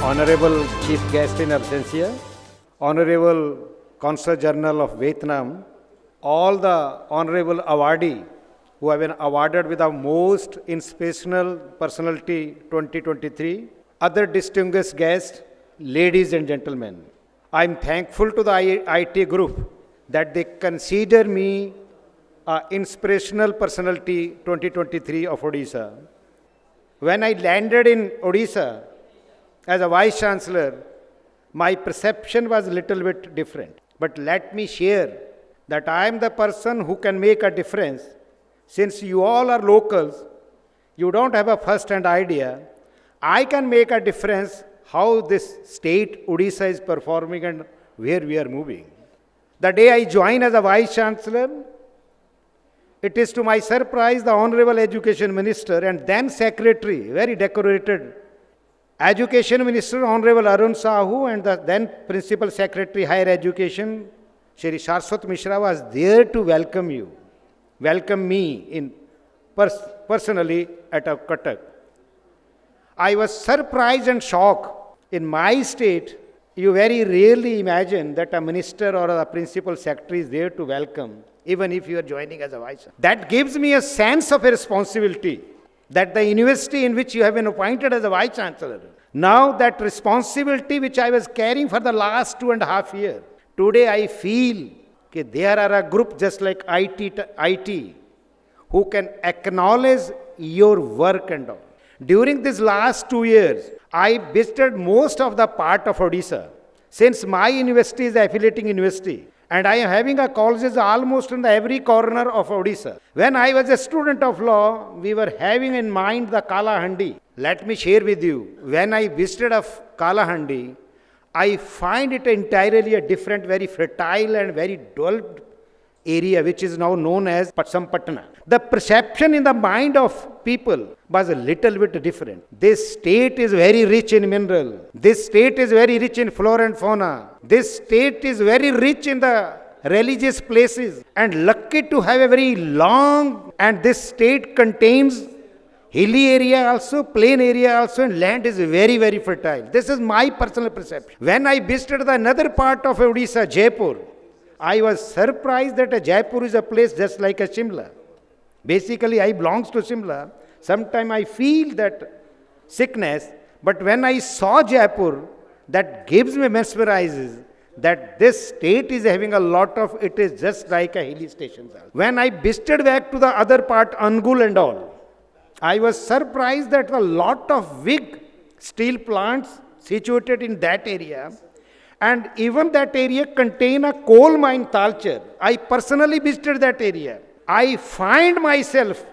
Honorable Chief Guest in Absentia, Honorable Consul General of Vietnam, all the Honorable awardee who have been awarded with the most inspirational personality 2023, other distinguished guests, ladies and gentlemen. I am thankful to the IT group that they consider me an inspirational personality 2023 of Odisha. When I landed in Odisha as a Vice Chancellor, my perception was a little bit different. But let me share that I am the person who can make a difference. Since you all are locals, you don't have a first-hand idea. I can make a difference how this state, Odisha, is performing and where we are moving. The day I joined as a Vice Chancellor, it is to my surprise the Honorable Education Minister and then Secretary, very decorated Education Minister Honorable Arun Sahu and the then Principal Secretary Higher Education, Shri Saraswat Mishra was there to welcome me in personally at Cuttack. I was surprised and shocked. In my state, you very rarely imagine that a minister or a principal secretary is there to welcome, even if you are joining as a vice. That gives me a sense of a responsibility that the university in which you have been appointed as a vice chancellor, now that responsibility which I was carrying for the last 2.5 years, today I feel that there are a group just like IT who can acknowledge your work and all. During these last 2 years, I visited most of the part of Odisha. Since my university is affiliating university, and I am having a colleges almost in every corner of Odisha. When I was a student of law, we were having in mind the Kalahandi. Let me share with you, when I visited of Kalahandi, I find it entirely a different, very fertile and very developed area which is now known as Sampatna. The perception in the mind of people was a little bit different. This state is very rich in mineral. This state is very rich in flora and fauna. This state is very rich in the religious places and lucky to have a very long, and this state contains hilly area also, plain area also, and land is very, very fertile. This is my personal perception. When I visited the another part of Odisha, Jaipur, I was surprised that Jaipur is a place just like a Shimla. Basically, I belongs to Shimla. Sometimes I feel that sickness, but when I saw Jaipur, that gives me mesmerizes that this state is having a lot of, it is just like a hilly station. When I visited back to the other part, Angul and all, I was surprised that a lot of big steel plants situated in that area, and even that area contain a coal mine Talcher. I personally visited that area. I find myself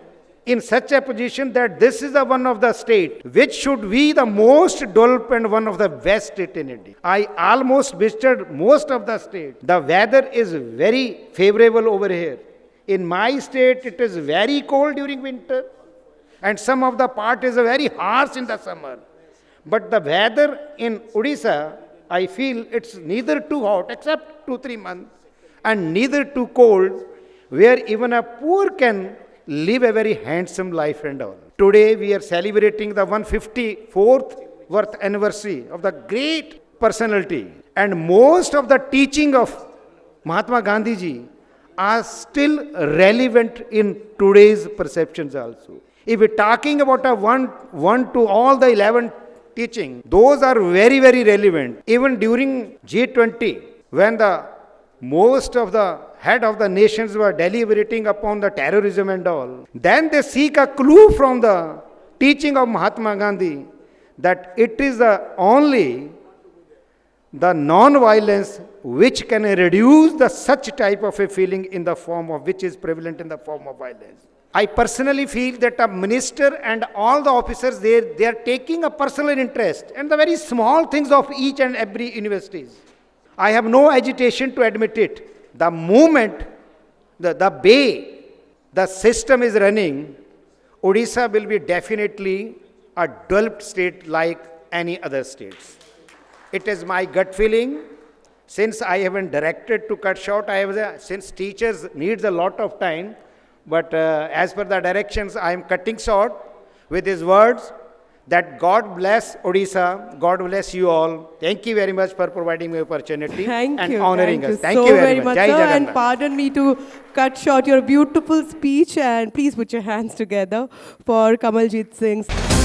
in such a position that this is the one of the state which should be the most developed and one of the best state in India. I almost visited most of the state. The weather is very favorable over here. In my state, it is very cold during winter, and some of the part is very harsh in the summer. But the weather in Odisha, I feel it's neither too hot except 2-3 months and neither too cold, where even a poor can live a very handsome life and all. Today we are celebrating the 154th birth anniversary of the great personality, and most of the teaching of Mahatma Gandhi ji are still relevant in today's perceptions also. If we're talking about a one to all the 11 teaching, those are very, very relevant. Even during G20, when the most of the head of the nations were deliberating upon the terrorism and all, then they seek a clue from the teaching of Mahatma Gandhi that it is only the non-violence which can reduce the such type of a feeling in the form of which is prevalent in the form of violence. I personally feel that a minister and all the officers there, they are taking a personal interest in the very small things of each and every universities. I have no agitation to admit it. The moment, the way the system is running, Odisha will be definitely a developed state like any other states. It is my gut feeling. Since I have been directed to cut short, since teachers needs a lot of time, but as per the directions, I am cutting short with his words that God bless Odisha, God bless you all. Thank you very much for providing me opportunity and honoring us. Thank you so very much, Jai sir. And Jagannath. pardon me to cut short your beautiful speech. And please put your hands together for Kamaljit Singh.